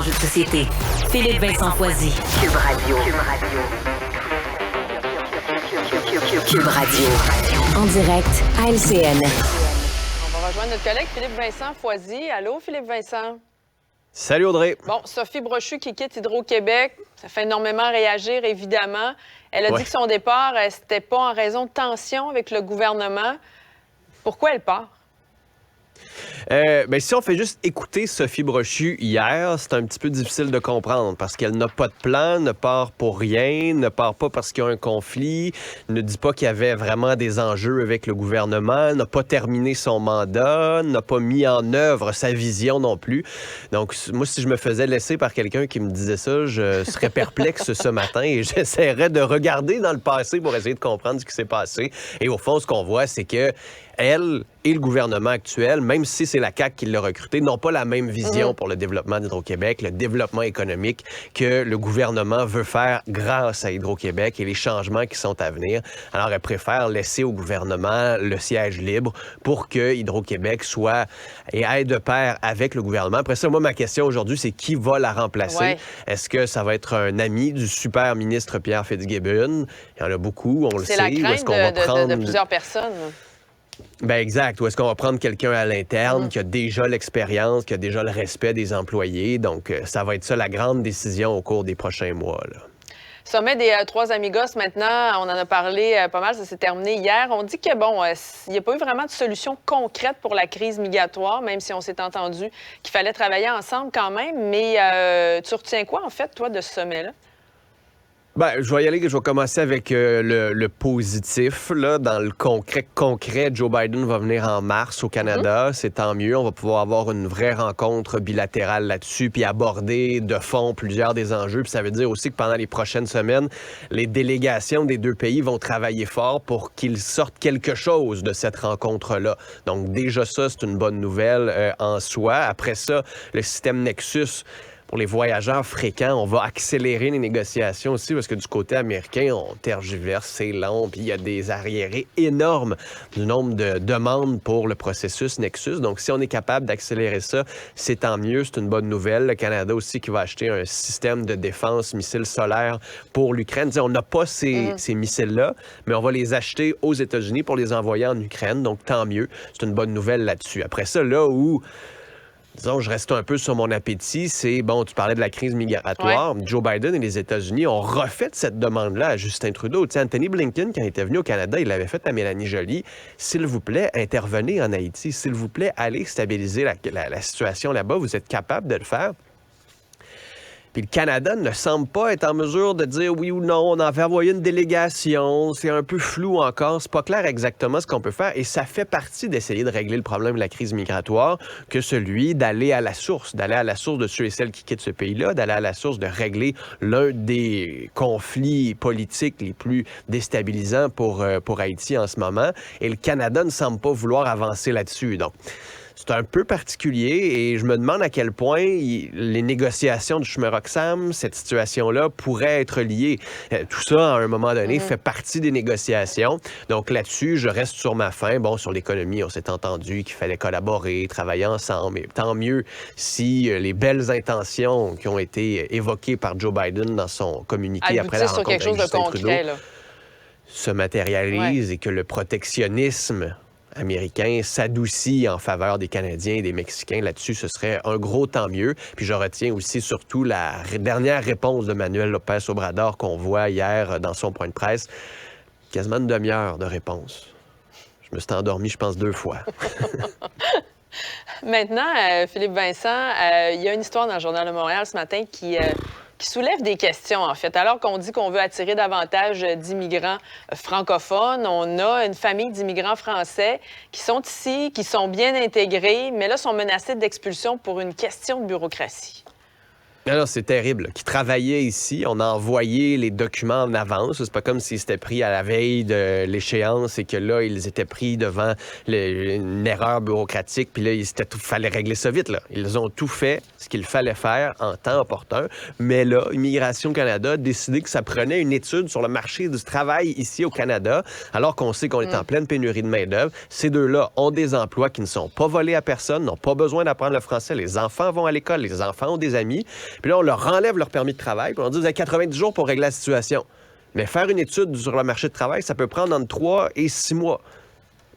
enjeux de société. Philippe Vincent Foisy. Cube Radio. Cube Radio. En direct à LCN. On va rejoindre notre collègue Philippe Vincent Foisy. Allô, Philippe Vincent? Salut Audrey. Bon, Sophie Brochu qui quitte Hydro-Québec, ça fait énormément réagir, évidemment. Elle a dit que son départ, c'était pas en raison de tensions avec le gouvernement. Pourquoi elle part? Si on fait juste écouter Sophie Brochu hier, c'est un petit peu difficile de comprendre parce qu'elle n'a pas de plan, ne part pour rien, ne part pas parce qu'il y a un conflit, ne dit pas qu'il y avait vraiment des enjeux avec le gouvernement, n'a pas terminé son mandat, n'a pas mis en œuvre sa vision non plus. Donc, moi, si je me faisais laisser par quelqu'un qui me disait ça, je serais perplexe ce matin et j'essaierais de regarder dans le passé pour essayer de comprendre ce qui s'est passé. Et au fond, ce qu'on voit, c'est que elle et le gouvernement actuel, même si c'est la CAQ qui l'a recruté, n'ont pas la même vision pour le développement d'Hydro-Québec, le développement économique que le gouvernement veut faire grâce à Hydro-Québec et les changements qui sont à venir. Alors, elle préfère laisser au gouvernement le siège libre pour que Hydro-Québec soit et aille de pair avec le gouvernement. Après ça, moi, ma question aujourd'hui, c'est qui va la remplacer? Ouais. Est-ce que ça va être un ami du super ministre Pierre Fitzgibbon? Il y en a beaucoup, on le sait. C'est la crainte de plusieurs personnes. Ben exact. Ou est-ce qu'on va prendre quelqu'un à l'interne qui a déjà l'expérience, qui a déjà le respect des employés? Donc, ça va être ça la grande décision au cours des prochains mois, là. Sommet des trois amigos, maintenant, on en a parlé pas mal, ça s'est terminé hier. On dit que, bon, il n'y a pas eu vraiment de solution concrète pour la crise migratoire, même si on s'est entendu qu'il fallait travailler ensemble quand même. Mais tu retiens quoi, en fait, toi, de ce sommet-là? Ben, je vais y aller, je vais commencer avec le positif. Là, dans le concret, Joe Biden va venir en mars au Canada. C'est tant mieux. On va pouvoir avoir une vraie rencontre bilatérale là-dessus, puis aborder de fond plusieurs des enjeux. Puis ça veut dire aussi que pendant les prochaines semaines, les délégations des deux pays vont travailler fort pour qu'ils sortent quelque chose de cette rencontre-là. Donc déjà ça, c'est une bonne nouvelle en soi. Après ça, le système Nexus, pour les voyageurs fréquents, on va accélérer les négociations aussi parce que du côté américain, on tergiverse, c'est long, puis il y a des arriérés énormes du nombre de demandes pour le processus Nexus. Donc, si on est capable d'accélérer ça, c'est tant mieux, c'est une bonne nouvelle. Le Canada aussi qui va acheter un système de défense missile solaire pour l'Ukraine. On n'a pas ces missiles-là, mais on va les acheter aux États-Unis pour les envoyer en Ukraine. Donc, tant mieux. C'est une bonne nouvelle là-dessus. Après ça, là où disons, je reste un peu sur mon appétit, c'est, bon, tu parlais de la crise migratoire. Ouais. Joe Biden et les États-Unis ont refait cette demande-là à Justin Trudeau. Tu sais, Anthony Blinken, quand il était venu au Canada, il l'avait fait à Mélanie Joly. S'il vous plaît, intervenez en Haïti. S'il vous plaît, allez stabiliser la situation là-bas. Vous êtes capable de le faire. Puis le Canada ne semble pas être en mesure de dire oui ou non. On en fait envoyer une délégation. C'est un peu flou encore. C'est pas clair exactement ce qu'on peut faire. Et ça fait partie d'essayer de régler le problème de la crise migratoire que celui d'aller à la source de ceux et celles qui quittent ce pays-là, d'aller à la source de régler l'un des conflits politiques les plus déstabilisants pour Haïti en ce moment. Et le Canada ne semble pas vouloir avancer là-dessus. Donc, c'est un peu particulier et je me demande à quel point les négociations du chemin Roxham, cette situation-là, pourrait être liée. Tout ça, à un moment donné, fait partie des négociations. Donc là-dessus, je reste sur ma faim. Bon, sur l'économie, on s'est entendu qu'il fallait collaborer, travailler ensemble. Mais tant mieux si les belles intentions qui ont été évoquées par Joe Biden dans son communiqué après la rencontre avec Justin Trudeau se matérialisent et que le protectionnisme américain s'adoucit en faveur des Canadiens et des Mexicains. Là-dessus, ce serait un gros tant mieux. Puis je retiens aussi surtout la dernière réponse de Manuel Lopez Obrador qu'on voit hier dans son point de presse. Quasiment une demi-heure de réponse. Je me suis endormi, je pense, 2 fois. Maintenant, Philippe Vincent, il y a une histoire dans le Journal de Montréal ce matin qui soulève des questions, en fait. Alors qu'on dit qu'on veut attirer davantage d'immigrants francophones, on a une famille d'immigrants français qui sont ici, qui sont bien intégrés, mais là, sont menacés d'expulsion pour une question de bureaucratie. Non, c'est terrible. Qui travaillaient ici, on a envoyé les documents en avance. C'est pas comme s'ils s'étaient pris à la veille de l'échéance et que là, ils étaient pris devant une erreur bureaucratique. Puis là, il fallait régler ça vite, là. Ils ont tout fait ce qu'il fallait faire en temps opportun. Mais là, Immigration Canada a décidé que ça prenait une étude sur le marché du travail ici au Canada, alors qu'on sait qu'on est en pleine pénurie de main-d'œuvre. Ces deux-là ont des emplois qui ne sont pas volés à personne, n'ont pas besoin d'apprendre le français. Les enfants vont à l'école, les enfants ont des amis. Puis là, on leur enlève leur permis de travail, puis on dit, vous avez 90 jours pour régler la situation. Mais faire une étude sur le marché de travail, ça peut prendre entre 3 et 6 mois.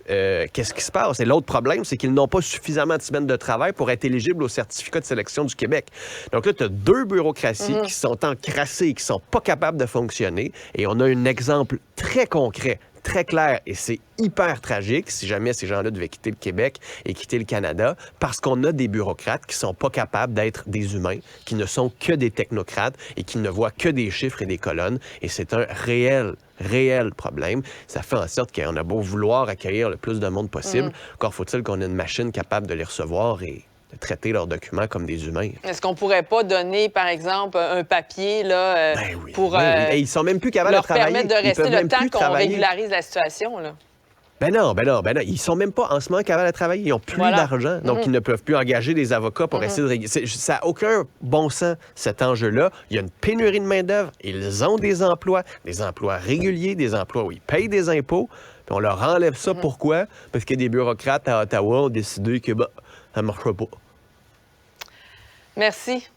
Qu'est-ce qui se passe? Et l'autre problème, c'est qu'ils n'ont pas suffisamment de semaines de travail pour être éligibles au certificat de sélection du Québec. Donc là, tu as 2 bureaucraties qui sont encrassées, qui sont pas capables de fonctionner. Et on a un exemple très concret, très clair, et c'est hyper tragique si jamais ces gens-là devaient quitter le Québec et quitter le Canada, parce qu'on a des bureaucrates qui sont pas capables d'être des humains, qui ne sont que des technocrates et qui ne voient que des chiffres et des colonnes. Et c'est un réel problème. Ça fait en sorte qu'on a beau vouloir accueillir le plus de monde possible, encore faut-il qu'on ait une machine capable de les recevoir et de traiter leurs documents comme des humains. Est-ce qu'on pourrait pas donner, par exemple, un papier là, pour Et ils sont même plus capables de travailler. Leur permettre de rester le temps qu'on régularise la situation, là? Ben non. Ils sont même pas en ce moment capables de travailler. Ils n'ont plus d'argent. Donc, ils ne peuvent plus engager des avocats pour essayer de régler. Ça n'a aucun bon sens, cet enjeu-là. Il y a une pénurie de main-d'œuvre. Ils ont des emplois réguliers, des emplois où ils payent des impôts. Puis on leur enlève ça. Pourquoi? Parce que des bureaucrates à Ottawa ont décidé que ça ne marchera pas. Merci.